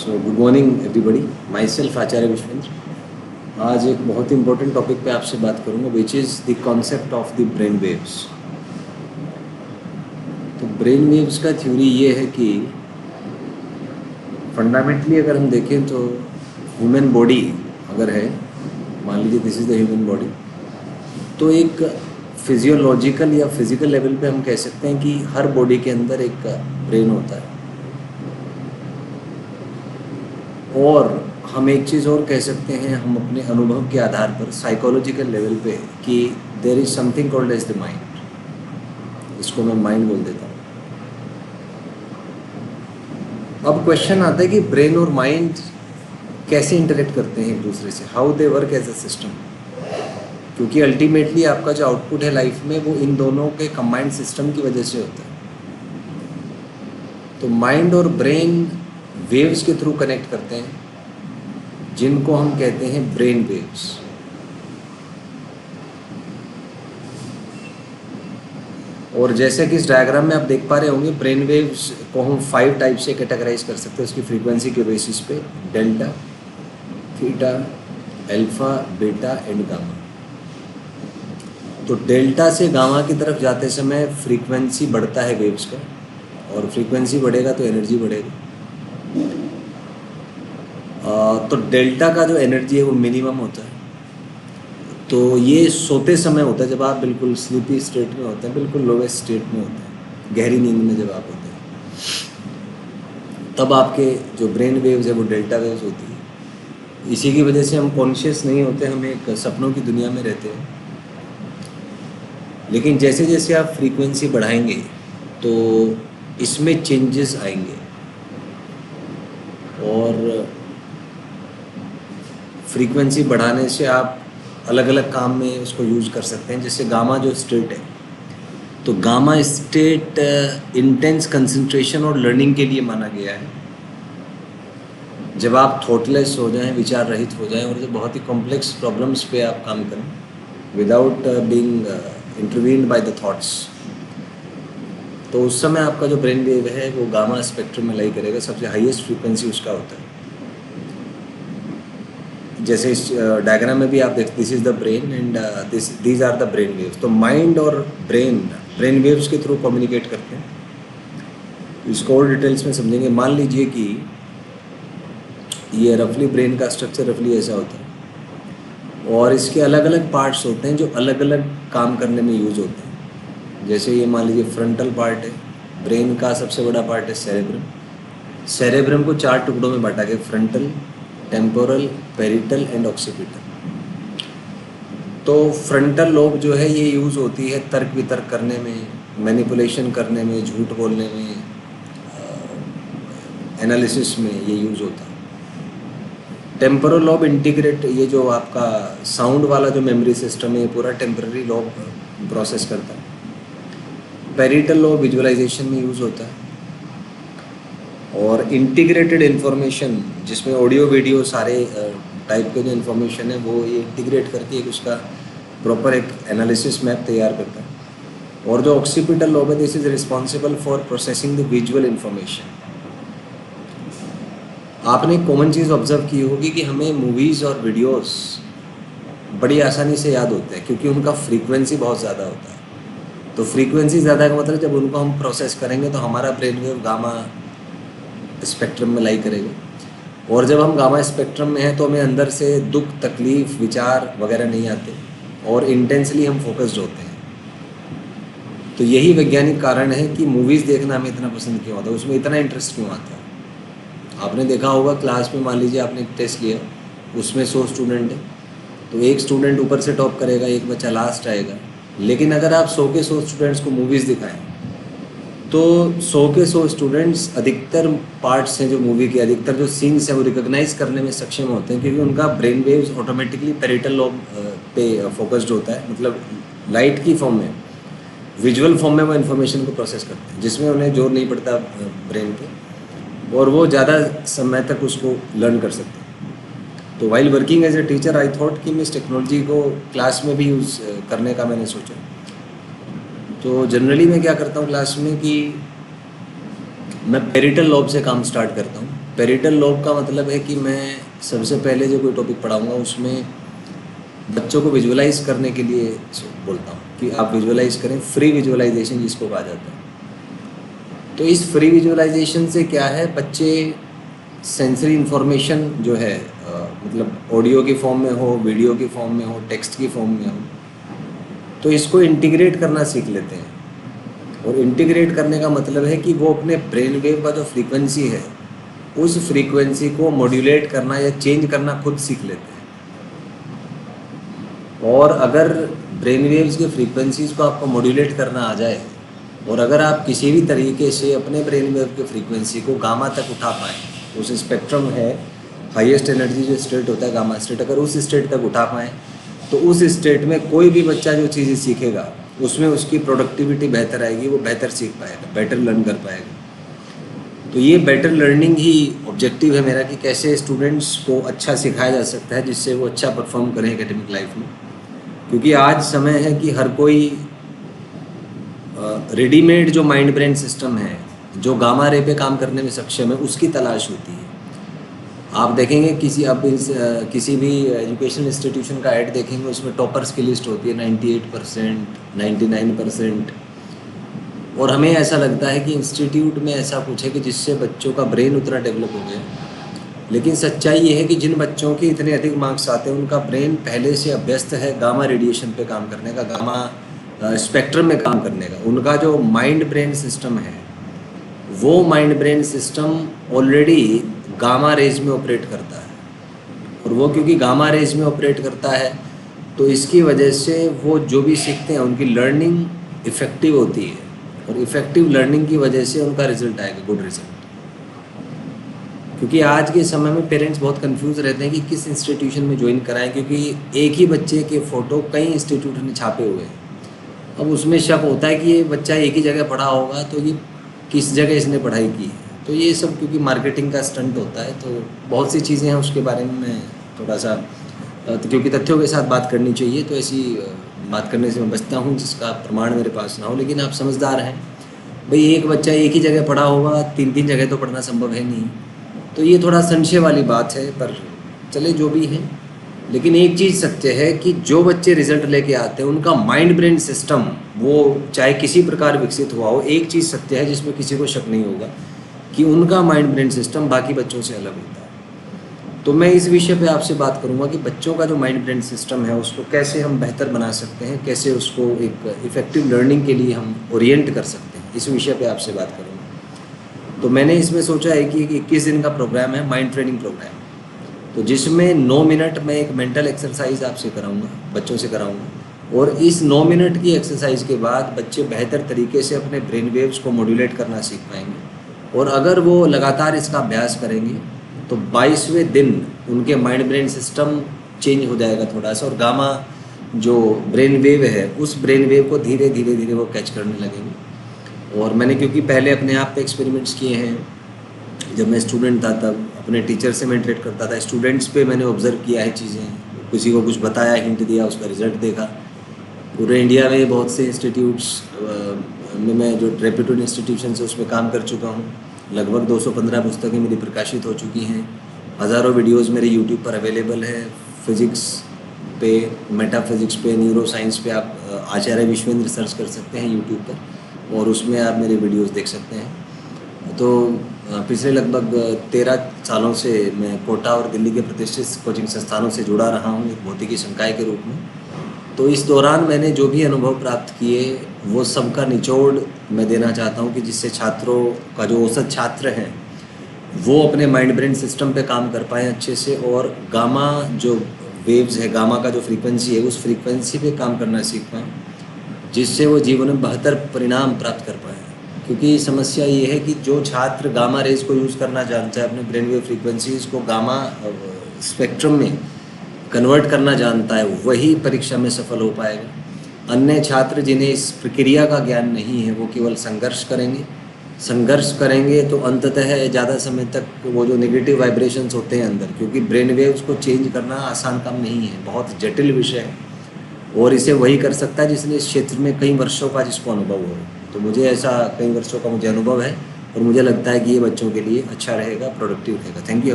सो good morning everybody, myself Acharya Vishvendra. आज एक बहुत इंपॉर्टेंट टॉपिक पे आपसे बात करूँगा, which is the concept of the brain waves. तो ब्रेन वेव्स का थ्योरी ये है कि फंडामेंटली अगर हम देखें तो ह्यूमन बॉडी अगर है, मान लीजिए this is the human body, तो एक फिजियोलॉजिकल या फिजिकल लेवल पे हम कह सकते हैं कि हर बॉडी के अंदर एक ब्रेन होता है। और हम एक चीज़ और कह सकते हैं, हम अपने अनुभव के आधार पर साइकोलॉजिकल लेवल पे, कि there is something called as the mind. इसको मैं माइंड बोल देता हूँ। अब क्वेश्चन आता है कि ब्रेन और माइंड कैसे इंटरेक्ट करते हैं एक दूसरे से, how they work as a system. क्योंकि अल्टीमेटली आपका जो आउटपुट है लाइफ में, वो इन दोनों के कंबाइंड सिस्टम की वजह से होता है। तो माइंड और ब्रेन वेव्स के थ्रू कनेक्ट करते हैं, जिनको हम कहते हैं ब्रेन वेव्स। और जैसे कि इस डायग्राम में आप देख पा रहे होंगे, ब्रेन वेव्स को हम 5 टाइप से कैटेगराइज कर सकते हैं उसकी फ्रीक्वेंसी के बेसिस पे: delta, theta, alpha, beta and gamma. तो डेल्टा से गामा की तरफ जाते समय फ्रीक्वेंसी बढ़ता है वेव्स का, और फ्रीक्वेंसी बढ़ेगा तो एनर्जी बढ़ेगी। तो डेल्टा का जो एनर्जी है वो मिनिमम होता है। तो ये सोते समय होता है, जब आप बिल्कुल स्लीपी स्टेट में होते हैं, बिल्कुल लोवेस्ट स्टेट में होते हैं, गहरी नींद में जब आप होते हैं, तब आपके जो ब्रेन वेव्स है वो डेल्टा वेव्स होती है। इसी की वजह से हम कॉन्शियस नहीं होते, हम एक सपनों की दुनिया में रहते हैं। लेकिन जैसे जैसे आप फ्रीक्वेंसी बढ़ाएंगे तो इसमें चेंजेस आएंगे, और फ्रीक्वेंसी बढ़ाने से आप अलग अलग काम में उसको यूज कर सकते हैं। जैसे गामा जो स्टेट है, तो गामा स्टेट इंटेंस कंसंट्रेशन और लर्निंग के लिए माना गया है। जब आप थॉटलेस हो जाएं, विचार रहित हो जाएं, और जब बहुत ही कॉम्प्लेक्स प्रॉब्लम्स पे आप काम करें without being intervened by the thoughts, तो उस समय आपका जो ब्रेन वेव है वो गामा स्पेक्ट्रम में लाई करेगा। सबसे हाईएस्ट फ्रीक्वेंसी उसका होता है। जैसे इस डायग्राम में भी आप देखते, this is the brain and these are the brain waves. तो माइंड और ब्रेन वेव्स के थ्रू कम्युनिकेट करते हैं। इसको और डिटेल्स में समझेंगे। मान लीजिए कि ये रफली ब्रेन का स्ट्रक्चर रफली ऐसा होता है, और इसके अलग अलग पार्ट्स होते हैं जो अलग अलग काम करने में यूज होते हैं। जैसे ये मान लीजिए फ्रंटल पार्ट है, ब्रेन का सबसे बड़ा पार्ट है सेरेब्रम। सेरेब्रम को 4 टुकड़ों में बांटा गया: frontal, temporal, parietal and occipital. तो फ्रंटल लोब जो है ये यूज़ होती है तर्क वितर्क करने में, मैनिपुलेशन करने में, झूठ बोलने में, एनालिसिस में ये यूज़ होता है। टेम्पोरल लोब इंटीग्रेट, ये जो आपका साउंड वाला जो मेमोरी सिस्टम है, पूरा टेम्पररी लोब प्रोसेस करता है। पेरिटल लोब विजुअलाइजेशन में यूज़ होता है। और इंटीग्रेटेड इन्फॉर्मेशन, जिसमें ऑडियो वीडियो सारे टाइप के जो इन्फॉर्मेशन है वो ये इंटीग्रेट करके एक उसका प्रॉपर एक एनालिसिस मैप तैयार करता है। और जो ऑक्सीपिटल लोब है, this is responsible for processing the visual information. आपने एक कॉमन चीज़ ऑब्जर्व की होगी कि हमें मूवीज़ और वीडियोस बड़ी आसानी से याद होते हैं, क्योंकि उनका फ्रीक्वेंसी बहुत ज़्यादा होता है। तो फ्रीक्वेंसी ज़्यादा का मतलब, जब उनको हम प्रोसेस करेंगे तो हमारा ब्रेन वेव गामा स्पेक्ट्रम में लाई करेगा। और जब हम गामा स्पेक्ट्रम में हैं तो हमें अंदर से दुख, तकलीफ, विचार वगैरह नहीं आते, और इंटेंसली हम फोकस्ड होते हैं। तो यही वैज्ञानिक कारण है कि मूवीज़ देखना हमें इतना पसंद क्यों आता है, उसमें इतना इंटरेस्ट क्यों आता है। आपने देखा होगा क्लास में, मान लीजिए आपने एक टेस्ट लिया, उसमें 100 स्टूडेंट है, तो एक स्टूडेंट ऊपर से टॉप करेगा, एक बच्चा लास्ट आएगा। लेकिन अगर आप 100 के 100 स्टूडेंट्स को मूवीज़ दिखाएं, तो 100 के 100 स्टूडेंट्स अधिकतर पार्ट्स हैं जो मूवी के, अधिकतर जो सीन्स हैं वो रिकॉग्नाइज करने में सक्षम होते हैं, क्योंकि उनका brain waves automatically parietal lobe पे फोकस्ड होता है। मतलब लाइट की फॉर्म में, विजुअल फॉर्म में वो इन्फॉर्मेशन को प्रोसेस करते हैं, जिसमें उन्हें जोर नहीं पड़ता ब्रेन पे, और वो ज़्यादा समय तक उसको लर्न कर सकते हैं। तो while working as a teacher, I thought कि मैं इस टेक्नोलॉजी को क्लास में भी यूज़ करने का मैंने सोचा। तो जनरली मैं क्या करता हूँ क्लास में कि मैं पेरिटल लोब से काम स्टार्ट करता हूँ। पेरिटल लोब का मतलब है कि मैं सबसे पहले जो कोई टॉपिक पढ़ाऊँगा उसमें बच्चों को विजुअलाइज करने के लिए बोलता हूँ कि आप विजुअलाइज करें, फ्री विजुअलाइजेशन जिसको कहा जाता है। तो इस फ्री विजुअलाइजेशन से क्या है, बच्चे सेंसरी इन्फॉर्मेशन जो है मतलब ऑडियो की फॉर्म में हो, वीडियो की फॉर्म में हो, टेक्स्ट की फॉर्म में हो, तो इसको इंटीग्रेट करना सीख लेते हैं। और इंटीग्रेट करने का मतलब है कि वो अपने ब्रेन वेव का जो फ्रीक्वेंसी है उस फ्रीक्वेंसी को मॉड्यूलेट करना या चेंज करना खुद सीख लेते हैं। और अगर ब्रेन वेव्स के फ्रीक्वेंसीज़ को आपको मॉड्यूलेट करना आ जाए और अगर आप किसी भी तरीके से अपने ब्रेन वेव के फ्रीक्वेंसी को गामा तक उठा पाएँ, उस स्पेक्ट्रम है हाईएस्ट एनर्जी जो स्टेट होता है गामा स्टेट, अगर उस स्टेट तक उठा पाएँ तो उस स्टेट में कोई भी बच्चा जो चीज़ें सीखेगा उसमें उसकी प्रोडक्टिविटी बेहतर आएगी, वो बेहतर सीख पाएगा, बेटर लर्न कर पाएगा। तो ये बेटर लर्निंग ही ऑब्जेक्टिव है मेरा कि कैसे स्टूडेंट्स को अच्छा सिखाया जा सकता है जिससे वो अच्छा परफॉर्म करें एकेडमिक लाइफ में। क्योंकि आज समय है कि हर कोई रेडीमेड जो माइंड ब्रेन सिस्टम है, जो गामा रे पे काम करने में सक्षम है, उसकी तलाश होती है। आप देखेंगे किसी भी एजुकेशन इंस्टीट्यूशन का ऐड देखेंगे, उसमें टॉपर्स की लिस्ट होती है 98%, 99%। और हमें ऐसा लगता है कि इंस्टीट्यूट में ऐसा कुछ है कि जिससे बच्चों का ब्रेन उतना डेवलप हो गया। लेकिन सच्चाई ये है कि जिन बच्चों के इतने अधिक मार्क्स आते हैं उनका ब्रेन पहले से अभ्यस्त है गामा रेडिएशन पे काम करने का, गामा स्पेक्ट्रम में काम करने का। उनका जो माइंड ब्रेन सिस्टम है वो mind brain system already gamma rays में ऑपरेट करता है। और वो क्योंकि गामा रेज में ऑपरेट करता है तो इसकी वजह से वो जो भी सीखते हैं उनकी लर्निंग इफ़ेक्टिव होती है, और इफ़ेक्टिव लर्निंग की वजह से उनका रिजल्ट आएगा, गुड रिजल्ट। क्योंकि आज के समय में पेरेंट्स बहुत कंफ्यूज रहते हैं कि किस इंस्टीट्यूशन में ज्वाइन कराएं, क्योंकि एक ही बच्चे के फ़ोटो कई इंस्टीट्यूट ने छापे हुए हैं। अब उसमें शक होता है कि ये बच्चा एक ही जगह पढ़ा होगा तो ये किस जगह इसने पढ़ाई की है। तो ये सब क्योंकि मार्केटिंग का स्टंट होता है, तो बहुत सी चीज़ें हैं उसके बारे में मैं थोड़ा सा क्योंकि तथ्यों के साथ बात करनी चाहिए, तो ऐसी बात करने से मैं बचता हूँ जिसका प्रमाण मेरे पास ना हो। लेकिन आप समझदार हैं भाई, एक बच्चा एक ही जगह पढ़ा होगा, तीन तीन जगह तो पढ़ना संभव है नहीं। तो ये थोड़ा संशय वाली बात है, पर चले जो भी है। लेकिन एक चीज़ सत्य है कि जो बच्चे रिजल्ट लेके आते हैं उनका माइंड ब्रेन सिस्टम वो चाहे किसी प्रकार विकसित हुआ हो, एक चीज़ सत्य है जिसमें किसी को शक नहीं होगा कि उनका माइंड ब्रेन सिस्टम बाकी बच्चों से अलग होता है। तो मैं इस विषय पे आपसे बात करूंगा कि बच्चों का जो माइंड ब्रेन सिस्टम है उसको कैसे हम बेहतर बना सकते हैं, कैसे उसको एक इफ़ेक्टिव लर्निंग के लिए हम ओरिएंट कर सकते हैं, इस विषय पे आपसे बात करूंगा। तो मैंने इसमें सोचा है कि 21 दिन का प्रोग्राम है, माइंड ट्रेनिंग प्रोग्राम, तो जिसमें 9 मिनट में एक मेंटल एक्सरसाइज आपसे कराऊंगा, बच्चों से कराऊंगा। और इस 9 मिनट की एक्सरसाइज के बाद बच्चे बेहतर तरीके से अपने ब्रेन वेव्स को मॉड्यूलेट करना सीख पाएंगे। और अगर वो लगातार इसका अभ्यास करेंगे तो 22वें दिन उनके माइंड ब्रेन सिस्टम चेंज हो जाएगा थोड़ा सा, और गामा जो ब्रेन वेव है उस ब्रेन वेव को धीरे धीरे धीरे वो कैच करने लगेंगे। और मैंने क्योंकि पहले अपने आप पे एक्सपेरिमेंट्स किए हैं, जब मैं स्टूडेंट था तब अपने टीचर से मैं इंटरेक्ट करता था, स्टूडेंट्स पे मैंने ऑब्जर्व किया है चीज़ें, किसी को कुछ बताया, हिंट दिया, उसका रिजल्ट देखा। पूरे इंडिया में बहुत से इंस्टीट्यूट्स में मैं जो रेप्यूटेड इंस्टीट्यूशन है उसमें काम कर चुका हूँ। लगभग 215 पुस्तकें मेरी प्रकाशित हो चुकी हैं, हज़ारों वीडियोस मेरे यूट्यूब पर अवेलेबल है। फिज़िक्स पे, मेटाफिज़िक्स पे, न्यूरो साइंस पे आप आचार्य विश्वेंद्र सर्च कर सकते हैं यूट्यूब पर, और उसमें आप मेरे वीडियोस देख सकते हैं। तो पिछले लगभग 13 सालों से मैं कोटा और दिल्ली के प्रतिष्ठित कोचिंग संस्थानों से जुड़ा रहा हूँ एक भौतिकी संकाय के रूप में। तो इस दौरान मैंने जो भी अनुभव प्राप्त किए वो सबका निचोड़ मैं देना चाहता हूँ कि जिससे छात्रों का जो औसत छात्र हैं वो अपने माइंड ब्रेन सिस्टम पे काम कर पाएँ अच्छे से, और गामा जो वेव्स है, गामा का जो फ्रीक्वेंसी है उस फ्रीक्वेंसी पे काम करना सीख पाएँ, जिससे वो जीवन में बेहतर परिणाम प्राप्त कर पाएँ। क्योंकि समस्या ये है कि जो छात्र गामा रेज को यूज़ करना जानता है, अपने ब्रेन वेव फ्रीक्वेंसीज़ को गामा स्पेक्ट्रम में कन्वर्ट करना जानता है, वही परीक्षा में सफल हो पाएगा। अन्य छात्र जिन्हें इस प्रक्रिया का ज्ञान नहीं है वो केवल संघर्ष करेंगे तो अंततः ज़्यादा समय तक वो जो नेगेटिव वाइब्रेशंस होते हैं अंदर, क्योंकि ब्रेन वेव्स को चेंज करना आसान काम नहीं है, बहुत जटिल विषय है, और इसे वही कर सकता है जिसने इस क्षेत्र में कई वर्षों का जिसको अनुभव हो। तो मुझे ऐसा कई वर्षों का मुझे अनुभव है, और मुझे लगता है कि ये बच्चों के लिए अच्छा रहेगा, प्रोडक्टिव रहेगा। Thank you.